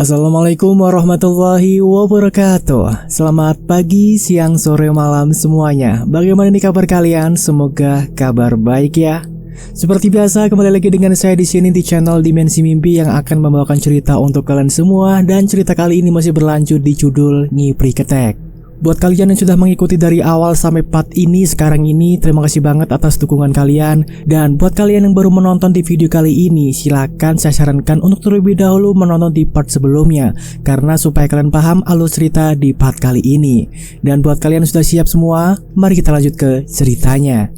Assalamualaikum warahmatullahi wabarakatuh. Selamat pagi, siang, sore, malam semuanya. Bagaimana nih kabar kalian? Semoga kabar baik ya. Seperti biasa, kembali lagi dengan saya di sini di channel Dimensi Mimpi yang akan membawakan cerita untuk kalian semua. Dan cerita kali ini masih berlanjut di judul Ngipri Ketek. Buat kalian yang sudah mengikuti dari awal sampai part ini sekarang ini, terima kasih banget atas dukungan kalian. Dan buat kalian yang baru menonton di video kali ini, silakan saya sarankan untuk terlebih dahulu menonton di part sebelumnya, karena supaya kalian paham alur cerita di part kali ini. Dan buat kalian yang sudah siap semua, mari kita lanjut ke ceritanya.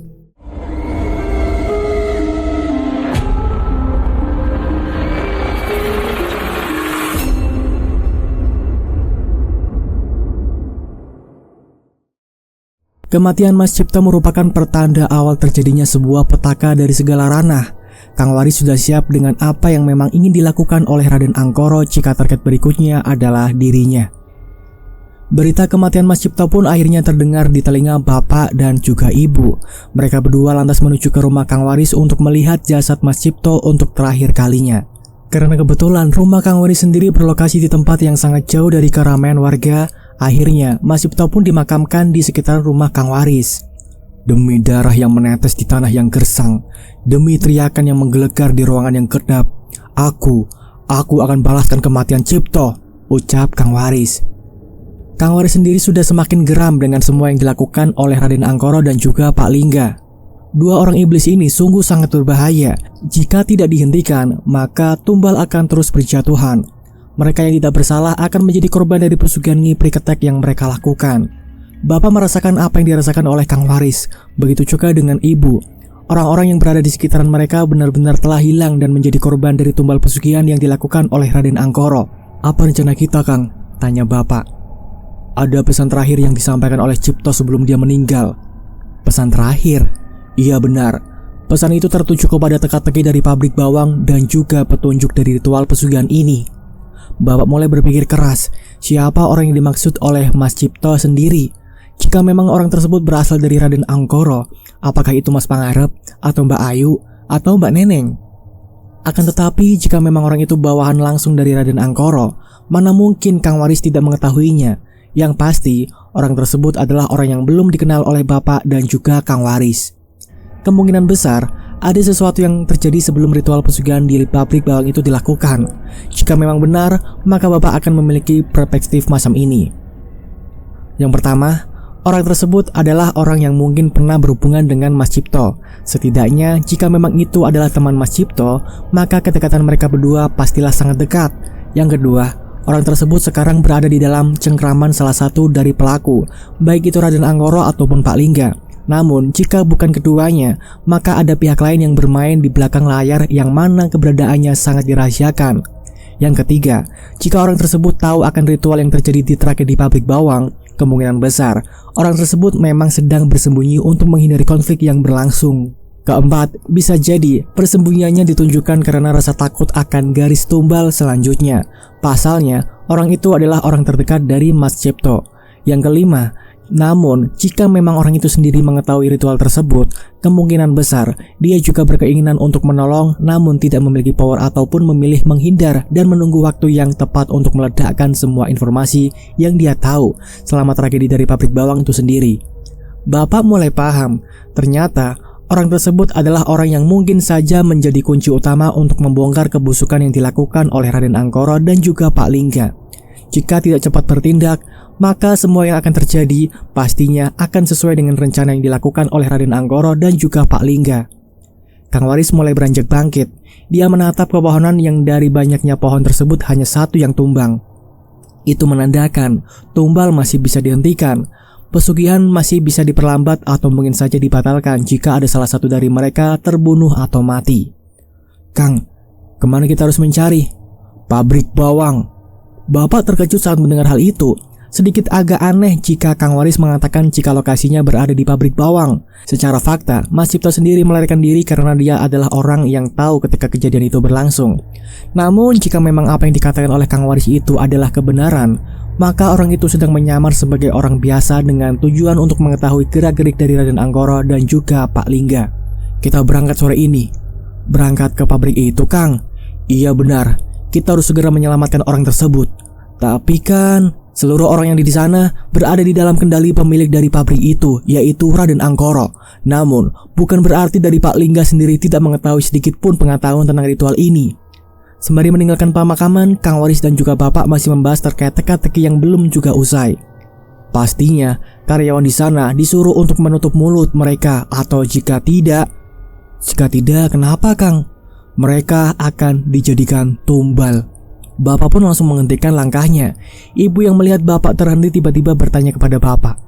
Kematian Mas Cipto merupakan pertanda awal terjadinya sebuah petaka dari segala ranah. Kang Waris sudah siap dengan apa yang memang ingin dilakukan oleh Raden Angkoro jika target berikutnya adalah dirinya. Berita kematian Mas Cipto pun akhirnya terdengar di telinga bapak dan juga ibu. Mereka berdua lantas menuju ke rumah Kang Waris untuk melihat jasad Mas Cipto untuk terakhir kalinya. Karena kebetulan rumah Kang Waris sendiri berlokasi di tempat yang sangat jauh dari keramaian warga, akhirnya Mas Cipto pun dimakamkan di sekitar rumah Kang Waris. Demi darah yang menetes di tanah yang gersang, demi teriakan yang menggelegar di ruangan yang kedap, aku akan balaskan kematian Cipto, ucap Kang Waris. Kang Waris sendiri sudah semakin geram dengan semua yang dilakukan oleh Raden Angkoro dan juga Pak Lingga. Dua orang iblis ini sungguh sangat berbahaya. Jika tidak dihentikan, maka tumbal akan terus berjatuhan. Mereka yang tidak bersalah akan menjadi korban dari pesugihan Ngipri Ketek yang mereka lakukan. Bapak merasakan apa yang dirasakan oleh Kang Waris, begitu juga dengan ibu. Orang-orang yang berada di sekitaran mereka benar-benar telah hilang dan menjadi korban dari tumbal pesugihan yang dilakukan oleh Raden Angkoro. Apa rencana kita, Kang? Tanya bapak. Ada pesan terakhir yang disampaikan oleh Cipto sebelum dia meninggal. Pesan terakhir? Iya benar. Pesan itu tertuju kepada teka-teki dari pabrik bawang dan juga petunjuk dari ritual pesugihan ini. Bapak mulai berpikir keras, siapa orang yang dimaksud oleh Mas Cipto sendiri? Jika memang orang tersebut berasal dari Raden Angkoro, apakah itu Mas Pangarep, atau Mbak Ayu, atau Mbak Neneng? Akan tetapi, jika memang orang itu bawahan langsung dari Raden Angkoro, mana mungkin Kang Waris tidak mengetahuinya? Yang pasti, orang tersebut adalah orang yang belum dikenal oleh Bapak dan juga Kang Waris. Kemungkinan besar ada sesuatu yang terjadi sebelum ritual pesugihan di pabrik bawang itu dilakukan. Jika memang benar, maka Bapak akan memiliki perspektif macam ini. Yang pertama, orang tersebut adalah orang yang mungkin pernah berhubungan dengan Mas Cipto. Setidaknya, jika memang itu adalah teman Mas Cipto, maka kedekatan mereka berdua pastilah sangat dekat. Yang kedua, orang tersebut sekarang berada di dalam cengkraman salah satu dari pelaku, baik itu Raden Angkoro ataupun Pak Lingga. Namun, jika bukan keduanya, maka ada pihak lain yang bermain di belakang layar yang mana keberadaannya sangat dirahasiakan. Yang ketiga, jika orang tersebut tahu akan ritual yang terjadi di tragedi pabrik bawang, kemungkinan besar orang tersebut memang sedang bersembunyi untuk menghindari konflik yang berlangsung. Keempat, bisa jadi persembunyiannya ditunjukkan karena rasa takut akan garis tumbal selanjutnya. Pasalnya, orang itu adalah orang terdekat dari Mas Cipto. Yang kelima, namun, jika memang orang itu sendiri mengetahui ritual tersebut, kemungkinan besar dia juga berkeinginan untuk menolong namun tidak memiliki power ataupun memilih menghindar dan menunggu waktu yang tepat untuk meledakkan semua informasi yang dia tahu selama tragedi dari pabrik bawang itu sendiri. Bapak mulai paham, ternyata orang tersebut adalah orang yang mungkin saja menjadi kunci utama untuk membongkar kebusukan yang dilakukan oleh Raden Angkoro dan juga Pak Lingga. Jika tidak cepat bertindak, maka semua yang akan terjadi pastinya akan sesuai dengan rencana yang dilakukan oleh Raden Angkoro dan juga Pak Lingga. Kang Waris mulai beranjak bangkit. Dia menatap pepohonan yang dari banyaknya pohon tersebut hanya satu yang tumbang. Itu menandakan tumbal masih bisa dihentikan. Pesugihan masih bisa diperlambat atau mungkin saja dibatalkan jika ada salah satu dari mereka terbunuh atau mati. Kang, kemana kita harus mencari? Pabrik bawang. Bapak terkejut saat mendengar hal itu. Sedikit agak aneh jika Kang Waris mengatakan jika lokasinya berada di pabrik bawang. Secara fakta, Mas Cipto sendiri melarikan diri karena dia adalah orang yang tahu ketika kejadian itu berlangsung. Namun jika memang apa yang dikatakan oleh Kang Waris itu adalah kebenaran, maka orang itu sedang menyamar sebagai orang biasa dengan tujuan untuk mengetahui gerak-gerik dari Raden Angkoro dan juga Pak Lingga. Kita berangkat sore ini. Berangkat ke pabrik itu, Kang? Iya benar. Kita harus segera menyelamatkan orang tersebut. Tapi kan, seluruh orang yang di sana berada di dalam kendali pemilik dari pabrik itu, yaitu Raden Angkoro. Namun, bukan berarti dari Pak Lingga sendiri tidak mengetahui sedikit pun pengetahuan tentang ritual ini. Sembari meninggalkan pemakaman, Kang Waris dan juga Bapak masih membahas terkait teka-teki yang belum juga usai. Pastinya, karyawan di sana disuruh untuk menutup mulut mereka, atau jika tidak, kenapa Kang? Mereka akan dijadikan tumbal. Bapak pun langsung menghentikan langkahnya. Ibu yang melihat Bapak terhenti tiba-tiba bertanya kepada Bapak,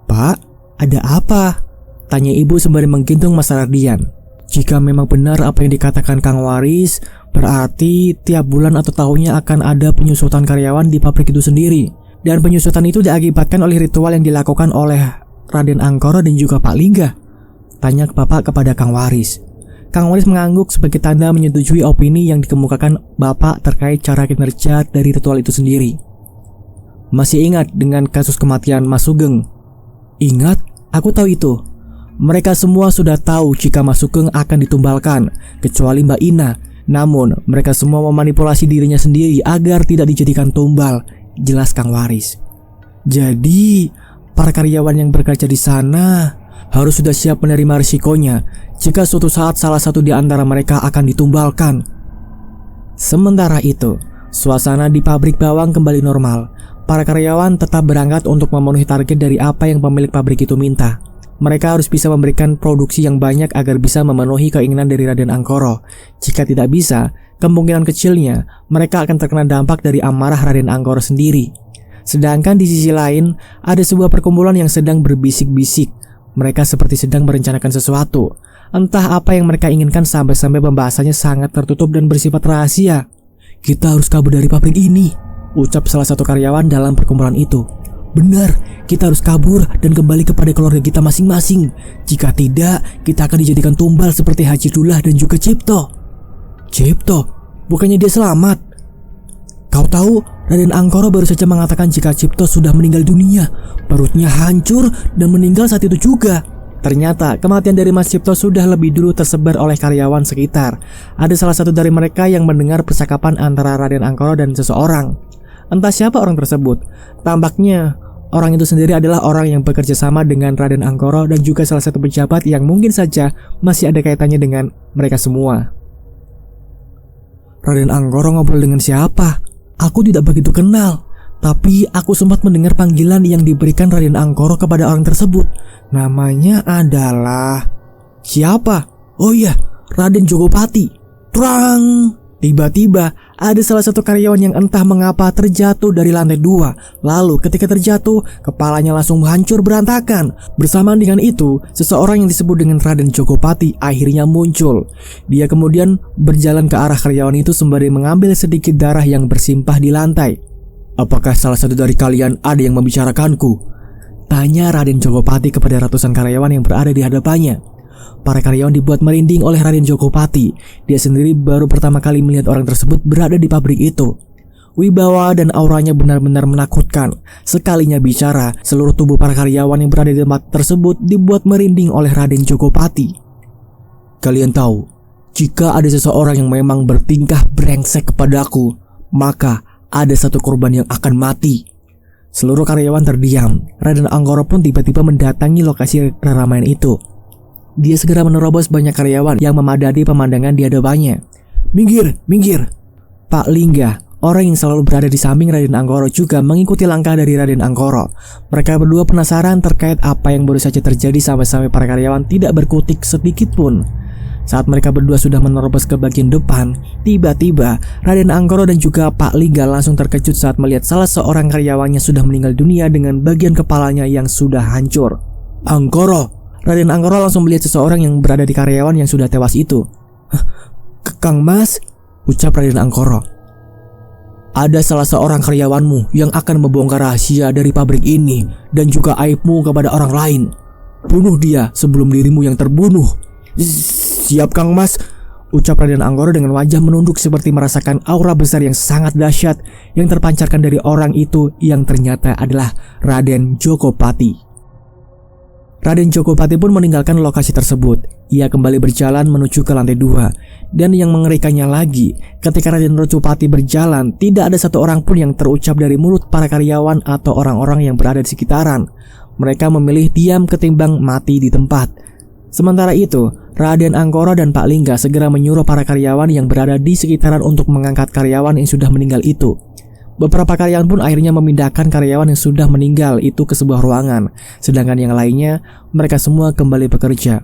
"Pak, ada apa?" Tanya ibu sembari menggintung Mas Radian. Jika memang benar apa yang dikatakan Kang Waris, berarti tiap bulan atau tahunnya akan ada penyusutan karyawan di pabrik itu sendiri. Dan penyusutan itu diakibatkan oleh ritual yang dilakukan oleh Raden Angkoro dan juga Pak Lingga. Tanya Bapak kepada Kang Waris. Kang Waris mengangguk sebagai tanda menyetujui opini yang dikemukakan Bapak terkait cara kinerja dari ritual itu sendiri. Masih ingat dengan kasus kematian Mas Sugeng? Ingat, aku tahu itu. Mereka semua sudah tahu jika Mas Sugeng akan ditumbalkan, kecuali Mbak Ina. Namun, mereka semua memanipulasi dirinya sendiri agar tidak dijadikan tumbal, jelas Kang Waris. Jadi, para karyawan yang bekerja di sana harus sudah siap menerima risikonya jika suatu saat salah satu di antara mereka akan ditumbalkan. Sementara itu, suasana di pabrik bawang kembali normal. Para karyawan tetap berangkat untuk memenuhi target dari apa yang pemilik pabrik itu minta. Mereka harus bisa memberikan produksi yang banyak agar bisa memenuhi keinginan dari Raden Angkoro. Jika tidak bisa, kemungkinan kecilnya mereka akan terkena dampak dari amarah Raden Angkoro sendiri. Sedangkan di sisi lain, ada sebuah perkumpulan yang sedang berbisik-bisik. Mereka seperti sedang merencanakan sesuatu. Entah apa yang mereka inginkan sampai-sampai pembahasannya sangat tertutup dan bersifat rahasia. "Kita harus kabur dari pabrik ini," ucap salah satu karyawan dalam perkumpulan itu. "Benar, kita harus kabur dan kembali kepada keluarga kita masing-masing. Jika tidak, kita akan dijadikan tumbal seperti Haji Dullah dan juga Cipto." "Cipto? Bukannya dia selamat?" "Kau tahu, Raden Angkoro baru saja mengatakan jika Cipto sudah meninggal dunia. Perutnya hancur dan meninggal saat itu juga." Ternyata kematian dari Mas Cipto sudah lebih dulu tersebar oleh karyawan sekitar. Ada salah satu dari mereka yang mendengar percakapan antara Raden Angkoro dan seseorang. Entah siapa orang tersebut. Tampaknya orang itu sendiri adalah orang yang bekerja sama dengan Raden Angkoro dan juga salah satu pejabat yang mungkin saja masih ada kaitannya dengan mereka semua. "Raden Angkoro ngobrol dengan siapa? Aku tidak begitu kenal. Tapi aku sempat mendengar panggilan yang diberikan Raden Angkoro kepada orang tersebut. Namanya adalah..." "Siapa?" "Oh iya, Raden Jogopati." Trang! Tiba-tiba ada salah satu karyawan yang entah mengapa terjatuh dari lantai 2. Lalu ketika terjatuh, kepalanya langsung hancur berantakan. Bersamaan dengan itu, seseorang yang disebut dengan Raden Jogopati akhirnya muncul. Dia kemudian berjalan ke arah karyawan itu sembari mengambil sedikit darah yang bersimpah di lantai. "Apakah salah satu dari kalian ada yang membicarakanku?" tanya Raden Jogopati kepada ratusan karyawan yang berada di hadapannya. Para karyawan dibuat merinding oleh Raden Jogopati. Dia sendiri baru pertama kali melihat orang tersebut berada di pabrik itu. Wibawa dan auranya benar-benar menakutkan. Sekalinya bicara, seluruh tubuh para karyawan yang berada di tempat tersebut dibuat merinding oleh Raden Jogopati. "Kalian tahu, jika ada seseorang yang memang bertingkah brengsek kepadaku, maka ada satu korban yang akan mati." Seluruh karyawan terdiam. Raden Angkoro pun tiba-tiba mendatangi lokasi keramaian itu. Dia segera menerobos banyak karyawan yang memadati pemandangan di hadapannya. Minggir, minggir!" Pak Lingga, orang yang selalu berada di samping Raden Angkoro, juga mengikuti langkah dari Raden Angkoro. Mereka berdua penasaran terkait apa yang baru saja terjadi sampai-sampai para karyawan tidak berkutik sedikit pun. Saat mereka berdua sudah menerobos ke bagian depan, tiba-tiba Raden Angkoro dan juga Pak Lingga langsung terkejut saat melihat salah seorang karyawannya sudah meninggal dunia dengan bagian kepalanya yang sudah hancur. "Angkoro!" Raden Angkoro langsung melihat seseorang yang berada di karyawan yang sudah tewas itu. "Kang Mas," ucap Raden Angkoro. "Ada salah seorang karyawanmu yang akan membongkar rahasia dari pabrik ini dan juga aibmu kepada orang lain. Bunuh dia sebelum dirimu yang terbunuh." "Siap Kang Mas," ucap Raden Angkoro dengan wajah menunduk seperti merasakan aura besar yang sangat dahsyat yang terpancarkan dari orang itu yang ternyata adalah Raden Jogopati. Raden Jogopati pun meninggalkan lokasi tersebut. Ia kembali berjalan menuju ke lantai 2. Dan yang mengerikannya lagi, ketika Raden Rocopati berjalan, tidak ada satu orang pun yang terucap dari mulut para karyawan atau orang-orang yang berada di sekitaran. Mereka memilih diam ketimbang mati di tempat. Sementara itu, Raden Angkoro dan Pak Lingga segera menyuruh para karyawan yang berada di sekitaran untuk mengangkat karyawan yang sudah meninggal itu. Beberapa karyawan pun akhirnya memindahkan karyawan yang sudah meninggal itu ke sebuah ruangan, sedangkan yang lainnya, mereka semua kembali bekerja.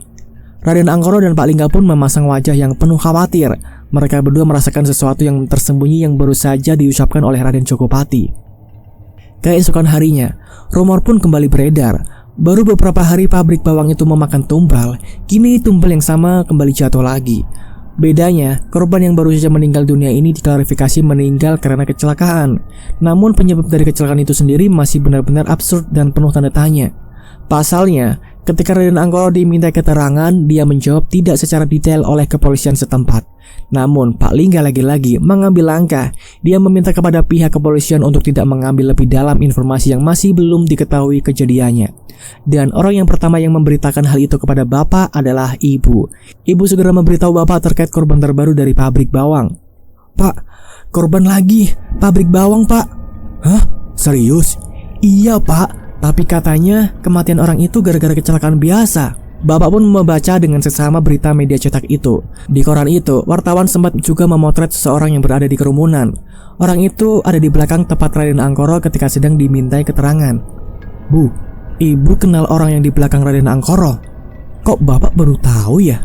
Raden Angkoro dan Pak Lingga pun memasang wajah yang penuh khawatir. Mereka berdua merasakan sesuatu yang tersembunyi yang baru saja diucapkan oleh Raden Jogopati. Keesokan harinya, rumor pun kembali beredar. Baru beberapa hari pabrik bawang itu memakan tumbal, kini tumbal yang sama kembali jatuh lagi. Bedanya, korban yang baru saja meninggal dunia ini diklarifikasi meninggal karena kecelakaan. Namun penyebab dari kecelakaan itu sendiri masih benar-benar absurd dan penuh tanda tanya. Pasalnya, ketika Raden Angkoro diminta keterangan, dia menjawab tidak secara detail oleh kepolisian setempat. Namun, Pak Lingga lagi-lagi mengambil langkah. Dia meminta kepada pihak kepolisian untuk tidak mengambil lebih dalam informasi yang masih belum diketahui kejadiannya. Dan orang yang pertama yang memberitakan hal itu kepada Bapak adalah Ibu. Ibu segera memberitahu Bapak terkait korban terbaru dari pabrik bawang. "Pak, korban lagi, pabrik bawang, Pak." "Hah? Serius?" "Iya, Pak. Tapi katanya kematian orang itu gara-gara kecelakaan biasa." Bapak pun membaca dengan seksama berita media cetak itu. Di koran itu, wartawan sempat juga memotret seseorang yang berada di kerumunan. Orang itu ada di belakang tepat Raden Angkoro ketika sedang dimintai keterangan. "Bu, Ibu kenal orang yang di belakang Raden Angkoro? Kok Bapak baru tahu ya?"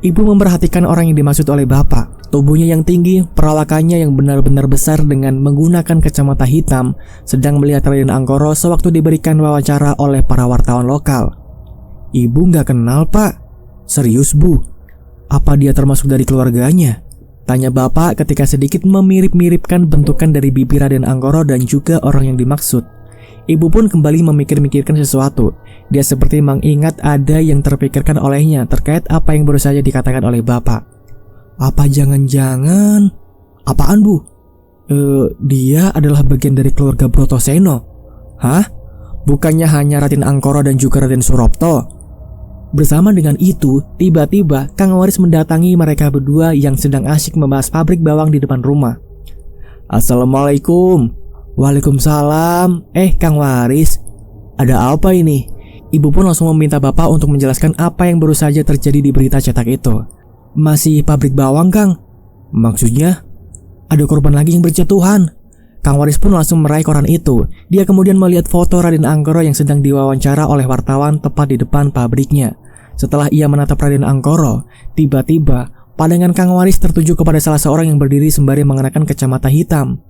Ibu memperhatikan orang yang dimaksud oleh Bapak. Tubuhnya yang tinggi, perawakannya yang benar-benar besar dengan menggunakan kacamata hitam, sedang melihat Raden Angkoro sewaktu diberikan wawancara oleh para wartawan lokal. "Ibu nggak kenal, Pak." "Serius, Bu? Apa dia termasuk dari keluarganya?" tanya Bapak ketika sedikit memirip-miripkan bentukan dari bibir Raden Angkoro dan juga orang yang dimaksud. Ibu pun kembali memikir-mikirkan sesuatu. Dia seperti mengingat ada yang terpikirkan olehnya terkait apa yang baru saja dikatakan oleh Bapak. "Apa jangan-jangan..." "Apaan, Bu?" Dia adalah bagian dari keluarga Brotoseno." "Hah? Bukannya hanya Raden Angkoro dan juga Raden Suropto?" Bersama dengan itu, tiba-tiba Kang Waris mendatangi mereka berdua yang sedang asyik membahas pabrik bawang di depan rumah. "Assalamualaikum." "Waalaikumsalam. Kang Waris, ada apa ini?" Ibu pun langsung meminta Bapak untuk menjelaskan apa yang baru saja terjadi di berita cetak itu. "Masih pabrik bawang, Kang?" "Maksudnya?" "Ada korban lagi yang berjatuhan." Kang Waris pun langsung meraih koran itu. Dia kemudian melihat foto Raden Angkoro yang sedang diwawancara oleh wartawan tepat di depan pabriknya. Setelah ia menatap Raden Angkoro, tiba-tiba pandangan Kang Waris tertuju kepada salah seorang yang berdiri sembari mengenakan kacamata hitam.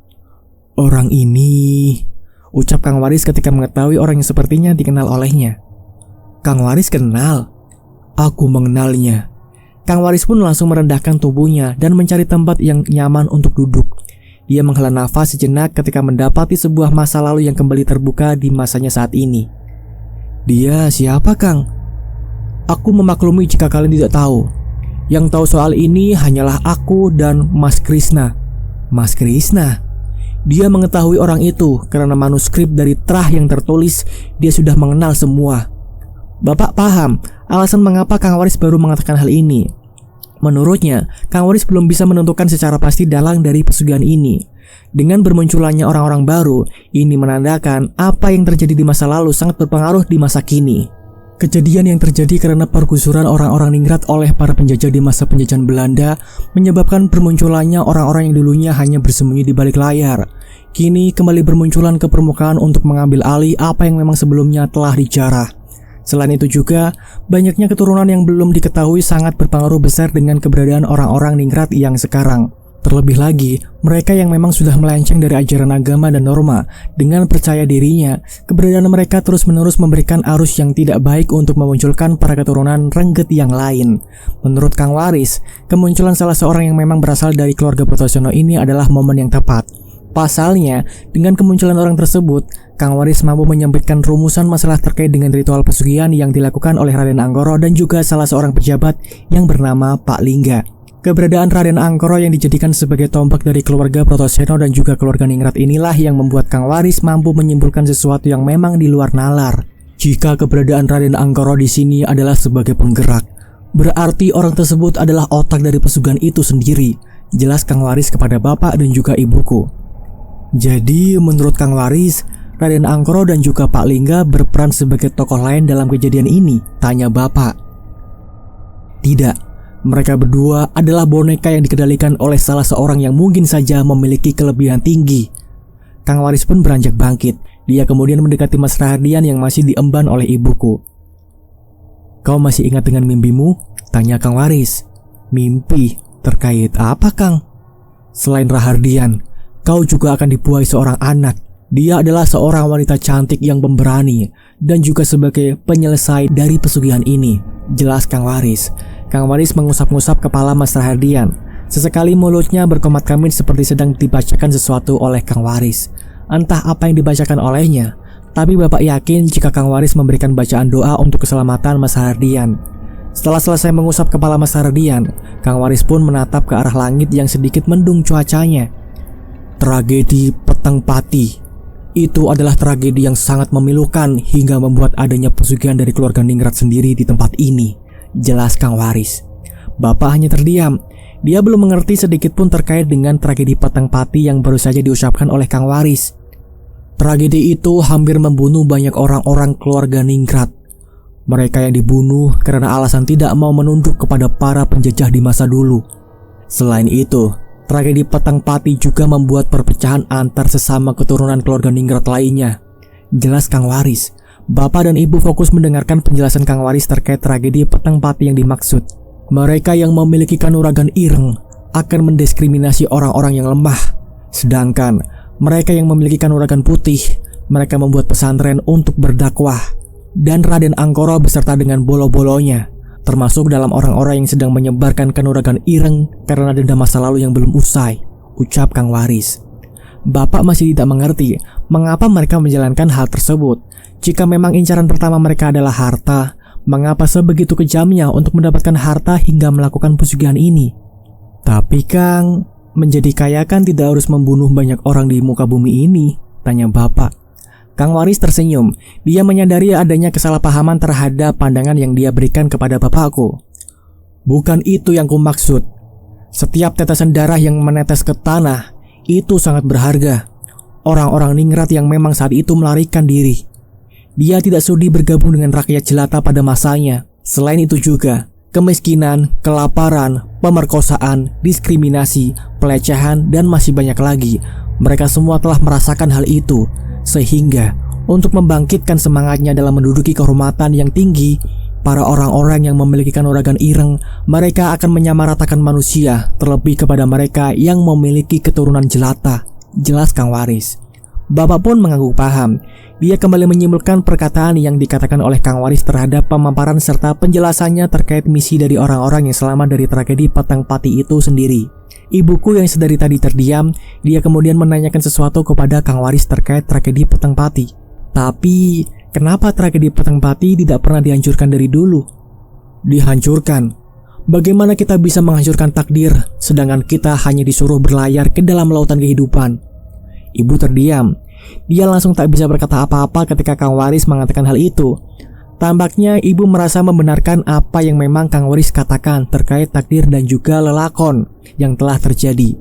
"Orang ini..." ucap Kang Waris ketika mengetahui orang yang sepertinya dikenal olehnya. "Kang Waris kenal?" "Aku mengenalnya." Kang Waris pun langsung merendahkan tubuhnya dan mencari tempat yang nyaman untuk duduk. Dia menghela nafas sejenak ketika mendapati sebuah masa lalu yang kembali terbuka di masanya saat ini. "Dia siapa, Kang?" "Aku memaklumi jika kalian tidak tahu. Yang tahu soal ini hanyalah aku dan Mas Krishna." "Mas Krishna?" "Dia mengetahui orang itu karena manuskrip dari trah yang tertulis dia sudah mengenal semua." Bapak paham alasan mengapa Kang Waris baru mengatakan hal ini. Menurutnya, Kang Waris belum bisa menentukan secara pasti dalang dari pesugihan ini. Dengan bermunculannya orang-orang baru, ini menandakan apa yang terjadi di masa lalu sangat berpengaruh di masa kini. Kejadian yang terjadi karena pergusuran orang-orang ningrat oleh para penjajah di masa penjajahan Belanda menyebabkan bermunculannya orang-orang yang dulunya hanya bersembunyi di balik layar. Kini kembali bermunculan ke permukaan untuk mengambil alih apa yang memang sebelumnya telah dijarah. Selain itu juga, banyaknya keturunan yang belum diketahui sangat berpengaruh besar dengan keberadaan orang-orang ningrat yang sekarang. Terlebih lagi, mereka yang memang sudah melenceng dari ajaran agama dan norma, dengan percaya dirinya, keberadaan mereka terus-menerus memberikan arus yang tidak baik untuk memunculkan para keturunan rengget yang lain. Menurut Kang Waris, kemunculan salah seorang yang memang berasal dari keluarga Brotoseno ini adalah momen yang tepat. Pasalnya, dengan kemunculan orang tersebut, Kang Waris mampu menyampaikan rumusan masalah terkait dengan ritual pesugihan yang dilakukan oleh Raden Angkoro dan juga salah seorang pejabat yang bernama Pak Lingga. Keberadaan Raden Angkoro yang dijadikan sebagai tombak dari keluarga Brotoseno dan juga keluarga ningrat inilah yang membuat Kang Waris mampu menyimpulkan sesuatu yang memang di luar nalar. Jika keberadaan Raden Angkoro di sini adalah sebagai penggerak, Berarti orang tersebut adalah otak dari pesugihan itu sendiri, jelas Kang Waris kepada bapak dan juga ibuku. Jadi menurut Kang Waris, Raden Angkoro dan juga Pak Lingga berperan sebagai tokoh lain dalam kejadian ini? Tanya bapak. Tidak, mereka berdua adalah boneka yang dikendalikan oleh salah seorang yang mungkin saja memiliki kelebihan tinggi. Kang Waris pun beranjak bangkit. Dia kemudian mendekati Mas Rahardian yang masih diemban oleh ibuku. Kau masih ingat dengan mimpimu? Tanya Kang Waris. Mimpi? Terkait apa, Kang? Selain Rahardian, kau juga akan dibuai seorang anak. Dia adalah seorang wanita cantik yang pemberani dan juga sebagai penyelesai dari pesugihan ini, jelas Kang Waris. Kang Waris mengusap-ngusap kepala Mas Rahardian. Sesekali mulutnya berkomat-kamit seperti sedang dibacakan sesuatu oleh Kang Waris. Entah apa yang dibacakan olehnya, tapi bapak yakin jika Kang Waris memberikan bacaan doa untuk keselamatan Mas Rahardian. Setelah selesai mengusap kepala Mas Rahardian, Kang Waris pun menatap ke arah langit yang sedikit mendung cuacanya. Tragedi Petang Pati. Itu adalah tragedi yang sangat memilukan hingga membuat adanya pesugihan dari keluarga Ningrat sendiri di tempat ini, jelas Kang Waris. Bapak hanya terdiam. Dia belum mengerti sedikit pun terkait dengan tragedi Petang Pati yang baru saja diucapkan oleh Kang Waris. Tragedi itu hampir membunuh banyak orang-orang keluarga Ningrat. Mereka yang dibunuh karena alasan tidak mau menunduk kepada para penjajah di masa dulu. Selain itu, tragedi Petang Pati juga membuat perpecahan antar sesama keturunan keluarga Ningrat lainnya, jelas Kang Waris. Bapak dan ibu fokus mendengarkan penjelasan Kang Waris terkait tragedi Petang Pati yang dimaksud. Mereka yang memiliki kanuragan ireng akan mendiskriminasi orang-orang yang lemah. Sedangkan mereka yang memiliki kanuragan putih, mereka membuat pesantren untuk berdakwah. Dan Raden Angkoro beserta dengan bolo-bolonya, termasuk dalam orang-orang yang sedang menyebarkan kanuragan ireng karena dendam masa lalu yang belum usai, ucap Kang Waris. Bapak masih tidak mengerti mengapa mereka menjalankan hal tersebut. Jika memang incaran pertama mereka adalah harta, mengapa sebegitu kejamnya untuk mendapatkan harta hingga melakukan pesugihan ini? Tapi Kang, menjadi kaya kan tidak harus membunuh banyak orang di muka bumi ini, tanya bapak. Kang Waris tersenyum. Dia menyadari adanya kesalahpahaman terhadap pandangan yang dia berikan kepada bapakku. Bukan itu yang kumaksud. Setiap tetesan darah yang menetes ke tanah itu sangat berharga. Orang-orang Ningrat yang memang saat itu melarikan diri, dia tidak sudi bergabung dengan rakyat jelata pada masanya. Selain itu juga, kemiskinan, kelaparan, pemerkosaan, diskriminasi, pelecehan, dan masih banyak lagi. Mereka semua telah merasakan hal itu. Sehingga, untuk membangkitkan semangatnya dalam menduduki kehormatan yang tinggi, para orang-orang yang memiliki kanuragan ireng, mereka akan menyamaratakan manusia, terlebih kepada mereka yang memiliki keturunan jelata, jelas Kang Waris. Bapak pun mengangguk paham. Dia kembali menyimpulkan perkataan yang dikatakan oleh Kang Waris terhadap pemaparan serta penjelasannya terkait misi dari orang-orang yang selamat dari tragedi Petang Pati itu sendiri. Ibuku yang sedari tadi terdiam, dia kemudian menanyakan sesuatu kepada Kang Waris terkait tragedi Petang Pati. Tapi, kenapa tragedi Petang Pati tidak pernah dihancurkan dari dulu? Dihancurkan? Bagaimana kita bisa menghancurkan takdir, sedangkan kita hanya disuruh berlayar ke dalam lautan kehidupan? Ibu terdiam. Dia langsung tak bisa berkata apa-apa ketika Kang Waris mengatakan hal itu. Tampaknya ibu merasa membenarkan apa yang memang Kang Waris katakan terkait takdir dan juga lelakon yang telah terjadi.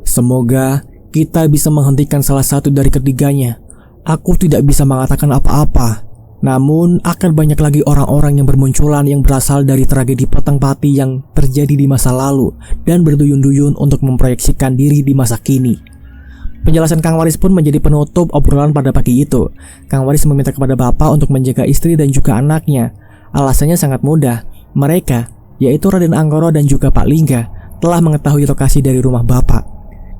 Semoga kita bisa menghentikan salah satu dari ketiganya. Aku tidak bisa mengatakan apa-apa. Namun akan banyak lagi orang-orang yang bermunculan yang berasal dari tragedi Petang Pati yang terjadi di masa lalu dan berduyun-duyun untuk memproyeksikan diri di masa kini. Penjelasan Kang Waris pun menjadi penutup obrolan pada pagi itu. Kang Waris meminta kepada bapak untuk menjaga istri dan juga anaknya. Alasannya sangat mudah. Mereka, yaitu Raden Angkoro dan juga Pak Lingga, telah mengetahui lokasi dari rumah bapak.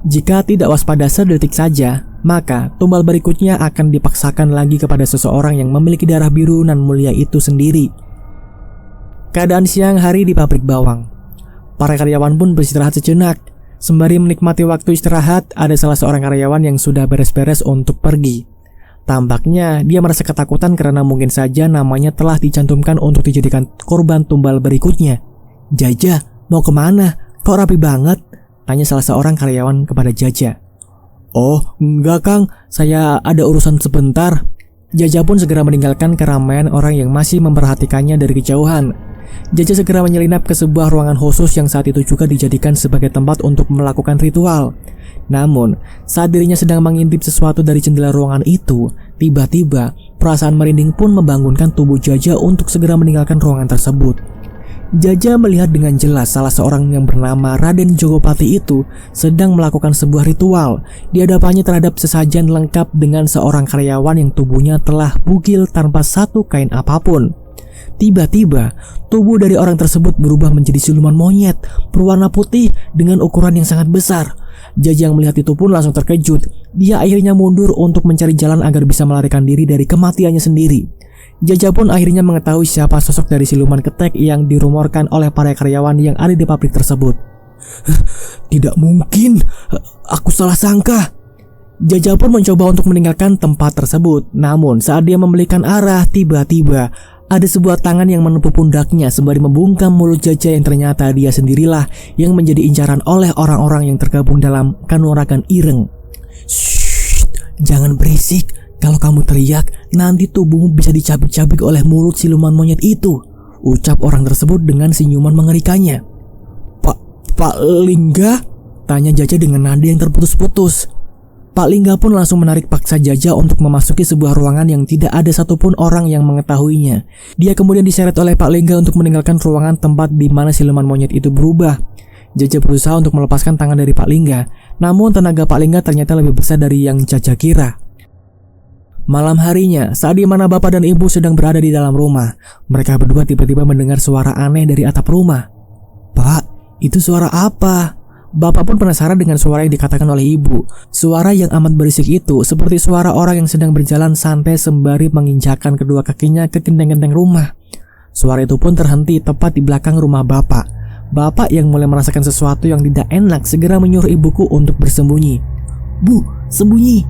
Jika tidak waspada sedetik saja, maka tumbal berikutnya akan dipaksakan lagi kepada seseorang yang memiliki darah biru nan mulia itu sendiri. Keadaan siang hari di pabrik bawang. Para karyawan pun beristirahat sejenak. Sembari menikmati waktu istirahat, ada salah seorang karyawan yang sudah beres-beres untuk pergi. Tampaknya dia merasa ketakutan karena mungkin saja namanya telah dicantumkan untuk dijadikan korban tumbal berikutnya. Jaja, mau kemana? Kok rapi banget? Tanya salah seorang karyawan kepada Jaja. Oh, enggak Kang, saya ada urusan sebentar. Jaja pun segera meninggalkan keramaian orang yang masih memperhatikannya dari kejauhan. Jaja segera menyelinap ke sebuah ruangan khusus yang saat itu juga dijadikan sebagai tempat untuk melakukan ritual. Namun, saat dirinya sedang mengintip sesuatu dari jendela ruangan itu, tiba-tiba perasaan merinding pun membangunkan tubuh Jaja untuk segera meninggalkan ruangan tersebut. Jaja melihat dengan jelas salah seorang yang bernama Raden Jogopati itu sedang melakukan sebuah ritual. Di hadapannya terhadap sesajen lengkap dengan seorang karyawan yang tubuhnya telah bugil tanpa satu kain apapun. Tiba-tiba, tubuh dari orang tersebut berubah menjadi siluman monyet berwarna putih dengan ukuran yang sangat besar. Jaja yang melihat itu pun langsung terkejut. Dia akhirnya mundur untuk mencari jalan agar bisa melarikan diri dari kematiannya sendiri. Jaja pun akhirnya mengetahui siapa sosok dari siluman ketek yang dirumorkan oleh para karyawan yang ada di pabrik tersebut. Tidak mungkin, aku salah sangka. Jaja pun mencoba untuk meninggalkan tempat tersebut. Namun saat dia membalikan arah, tiba-tiba ada sebuah tangan yang menepuk pundaknya sembari membungkam mulut Jaja yang ternyata dia sendirilah yang menjadi incaran oleh orang-orang yang tergabung dalam kanuragan ireng. Shh, jangan berisik. Kalau kamu teriak, nanti tubuhmu bisa dicabik-cabik oleh mulut siluman monyet itu, ucap orang tersebut dengan senyuman mengerikannya. Pak Lingga? Tanya Jaja dengan nada yang terputus-putus. Pak Lingga pun langsung menarik paksa Jaja untuk memasuki sebuah ruangan yang tidak ada satupun orang yang mengetahuinya. Dia kemudian diseret oleh Pak Lingga untuk meninggalkan ruangan tempat di mana siluman monyet itu berubah. Jaja berusaha untuk melepaskan tangan dari Pak Lingga, namun tenaga Pak Lingga ternyata lebih besar dari yang Jaja kira. Malam harinya, saat di mana bapak dan ibu sedang berada di dalam rumah, mereka berdua tiba-tiba mendengar suara aneh dari atap rumah. Pak, itu suara apa? Bapak pun penasaran dengan suara yang dikatakan oleh ibu. Suara yang amat berisik itu seperti suara orang yang sedang berjalan santai sembari menginjakkan kedua kakinya ke genteng-genteng rumah. Suara itu pun terhenti tepat di belakang rumah bapak. Bapak yang mulai merasakan sesuatu yang tidak enak segera menyuruh ibuku untuk bersembunyi. Bu, sembunyi.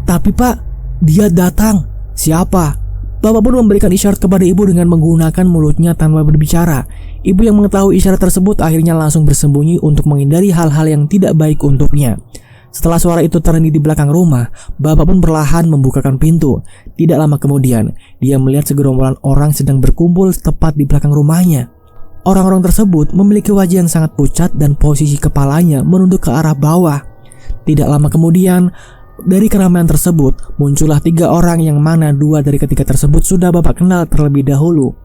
Tapi pak, dia datang. Siapa? Bapak pun memberikan isyarat kepada ibu dengan menggunakan mulutnya tanpa berbicara. Ibu yang mengetahui isyarat tersebut akhirnya langsung bersembunyi untuk menghindari hal-hal yang tidak baik untuknya. Setelah suara itu terhenti di belakang rumah, bapak pun perlahan membukakan pintu. Tidak lama kemudian, dia melihat segerombolan orang sedang berkumpul tepat di belakang rumahnya. Orang-orang tersebut memiliki wajah yang sangat pucat dan posisi kepalanya menunduk ke arah bawah. Tidak lama kemudian, dari keramaian tersebut muncullah 3 orang yang mana 2 dari ketiga tersebut sudah bapak kenal terlebih dahulu.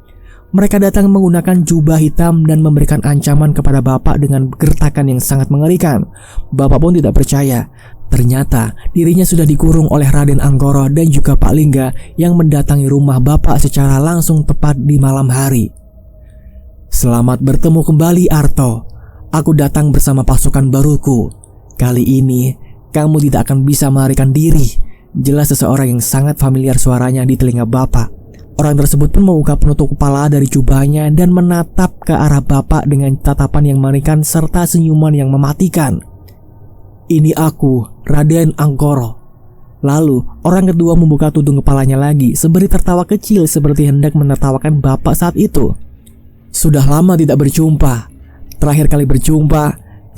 Mereka datang menggunakan jubah hitam dan memberikan ancaman kepada bapak dengan gertakan yang sangat mengerikan. Bapak pun tidak percaya. Ternyata dirinya sudah dikurung oleh Raden Anggoro dan juga Pak Lingga yang mendatangi rumah bapak secara langsung tepat di malam hari. Selamat bertemu kembali Arto. Aku datang bersama pasukan baruku. Kali ini kamu tidak akan bisa melarikan diri. Jelas seseorang yang sangat familiar suaranya di telinga bapak. Orang tersebut pun membuka penutup kepala dari jubahnya dan menatap ke arah bapak dengan tatapan yang mengerikan serta senyuman yang mematikan. Ini aku, Raden Anggoro. Lalu orang kedua membuka tudung kepalanya lagi sembari tertawa kecil seperti hendak menertawakan bapak saat itu. Sudah lama tidak berjumpa. Terakhir kali berjumpa,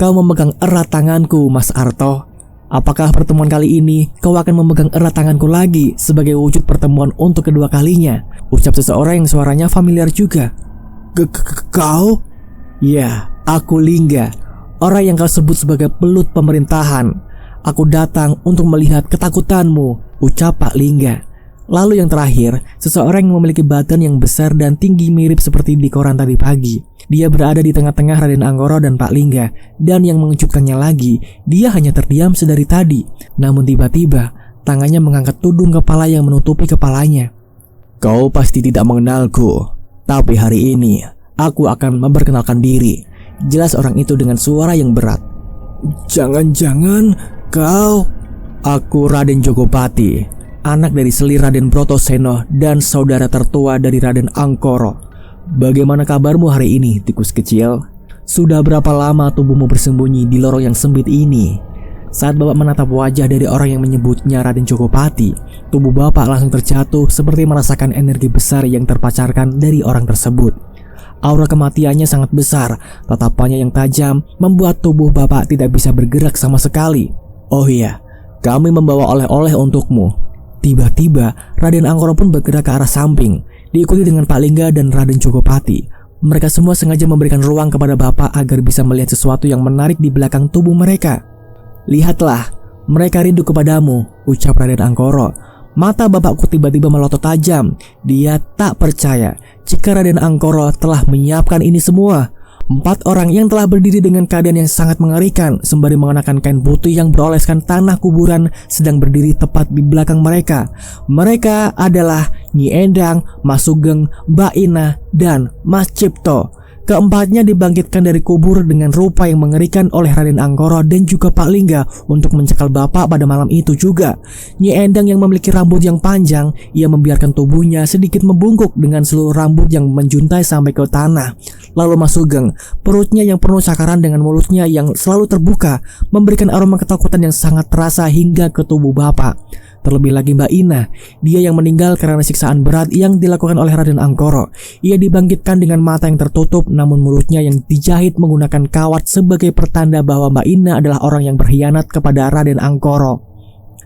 kau memegang erat tanganku, Mas Arto. Apakah pertemuan kali ini kau akan memegang erat tanganku lagi sebagai wujud pertemuan untuk kedua kalinya? Ucap seseorang yang suaranya familiar juga. Kau? Ya, aku Lingga, orang yang kau sebut sebagai pelut pemerintahan. Aku datang untuk melihat ketakutanmu, ucap Pak Lingga. Lalu yang terakhir, seseorang yang memiliki badan yang besar dan tinggi mirip seperti di koran tadi pagi. Dia berada di tengah-tengah Raden Anggoro dan Pak Lingga. Dan yang mengejutkannya lagi, dia hanya terdiam sedari tadi. Namun tiba-tiba, tangannya mengangkat tudung kepala yang menutupi kepalanya. Kau pasti tidak mengenalku, tapi hari ini aku akan memperkenalkan diri. Jelas orang itu dengan suara yang berat. Jangan-jangan kau... Aku Raden Jogopati, anak dari selir Raden Brotoseno dan saudara tertua dari Raden Anggoro. Bagaimana kabarmu hari ini, tikus kecil? Sudah berapa lama tubuhmu bersembunyi di lorong yang sempit ini? Saat bapak menatap wajah dari orang yang menyebutnya Raden Jogopati, tubuh bapak langsung terjatuh seperti merasakan energi besar yang terpancarkan dari orang tersebut. Aura kematiannya sangat besar, tatapannya yang tajam membuat tubuh bapak tidak bisa bergerak sama sekali. Oh iya, kami membawa oleh-oleh untukmu. Tiba-tiba Raden Anggoro pun bergerak ke arah samping, diikuti dengan Pak Lingga dan Raden Jogopati. Mereka semua sengaja memberikan ruang kepada Bapak agar bisa melihat sesuatu yang menarik di belakang tubuh mereka. "Lihatlah, mereka rindu kepadamu," ucap Raden Angkoro. Mata bapakku tiba-tiba melotot tajam. Dia tak percaya jika Raden Angkoro telah menyiapkan ini semua. 4 orang yang telah berdiri dengan keadaan yang sangat mengerikan sembari mengenakan kain putih yang beroleskan tanah kuburan sedang berdiri tepat di belakang mereka. Mereka adalah Nyi Endang, Mas Sugeng, Mbak Ina, dan Mas Cipto. Keempatnya dibangkitkan dari kubur dengan rupa yang mengerikan oleh Raden Angkoro dan juga Pak Lingga untuk mencekal Bapak pada malam itu juga. Nyi Endang yang memiliki rambut yang panjang, ia membiarkan tubuhnya sedikit membungkuk dengan seluruh rambut yang menjuntai sampai ke tanah. Lalu Mas Sugeng, perutnya yang penuh cakaran dengan mulutnya yang selalu terbuka, memberikan aroma ketakutan yang sangat terasa hingga ke tubuh Bapak. Terlebih lagi Mbak Ina, dia yang meninggal karena siksaan berat yang dilakukan oleh Raden Angkoro. Ia dibangkitkan dengan mata yang tertutup, namun mulutnya yang dijahit menggunakan kawat sebagai pertanda bahwa Mbak Ina adalah orang yang berkhianat kepada Raden Angkoro.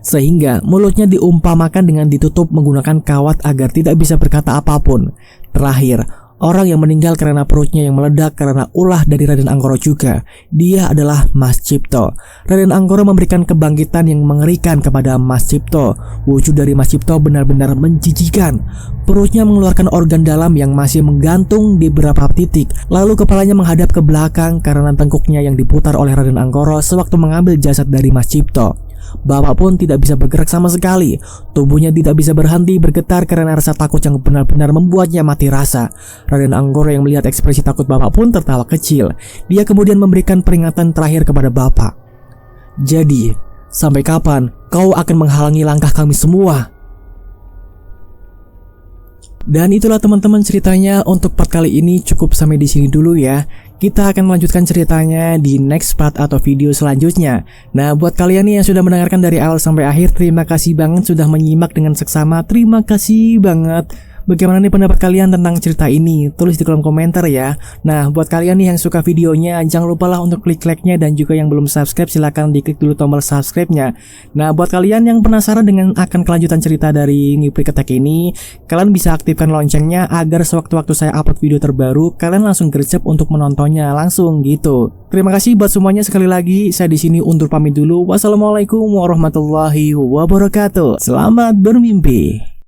Sehingga mulutnya diumpamakan dengan ditutup menggunakan kawat agar tidak bisa berkata apapun. Terakhir, orang yang meninggal karena perutnya yang meledak karena ulah dari Raden Angkoro juga. Dia adalah Mas Cipto. Raden Angkoro memberikan kebangkitan yang mengerikan kepada Mas Cipto. Wujud dari Mas Cipto benar-benar menjijikan. Perutnya mengeluarkan organ dalam yang masih menggantung di beberapa titik. Lalu kepalanya menghadap ke belakang karena tengkuknya yang diputar oleh Raden Angkoro sewaktu mengambil jasad dari Mas Cipto. Bapak pun tidak bisa bergerak sama sekali. Tubuhnya tidak bisa berhenti bergetar karena rasa takut yang benar-benar membuatnya mati rasa. Raden Angkoro yang melihat ekspresi takut Bapak pun tertawa kecil. Dia kemudian memberikan peringatan terakhir kepada Bapak. "Jadi, sampai kapan kau akan menghalangi langkah kami semua?" Dan itulah teman-teman ceritanya. Untuk part kali ini cukup sampai di sini dulu ya. Kita akan melanjutkan ceritanya di next part atau video selanjutnya. Nah, buat kalian nih yang sudah mendengarkan dari awal sampai akhir, terima kasih banget sudah menyimak dengan seksama. Terima kasih banget. Bagaimana nih pendapat kalian tentang cerita ini? Tulis di kolom komentar ya. Nah, buat kalian nih yang suka videonya, jangan lupa lah untuk klik like-nya, dan juga yang belum subscribe silahkan diklik dulu tombol subscribe-nya. Nah, buat kalian yang penasaran dengan akan kelanjutan cerita dari Ngiprik Attack ini, kalian bisa aktifkan loncengnya agar sewaktu-waktu saya upload video terbaru, kalian langsung gercep untuk menontonnya langsung gitu. Terima kasih buat semuanya sekali lagi. Saya di sini undur pamit dulu. Wassalamualaikum warahmatullahi wabarakatuh. Selamat bermimpi.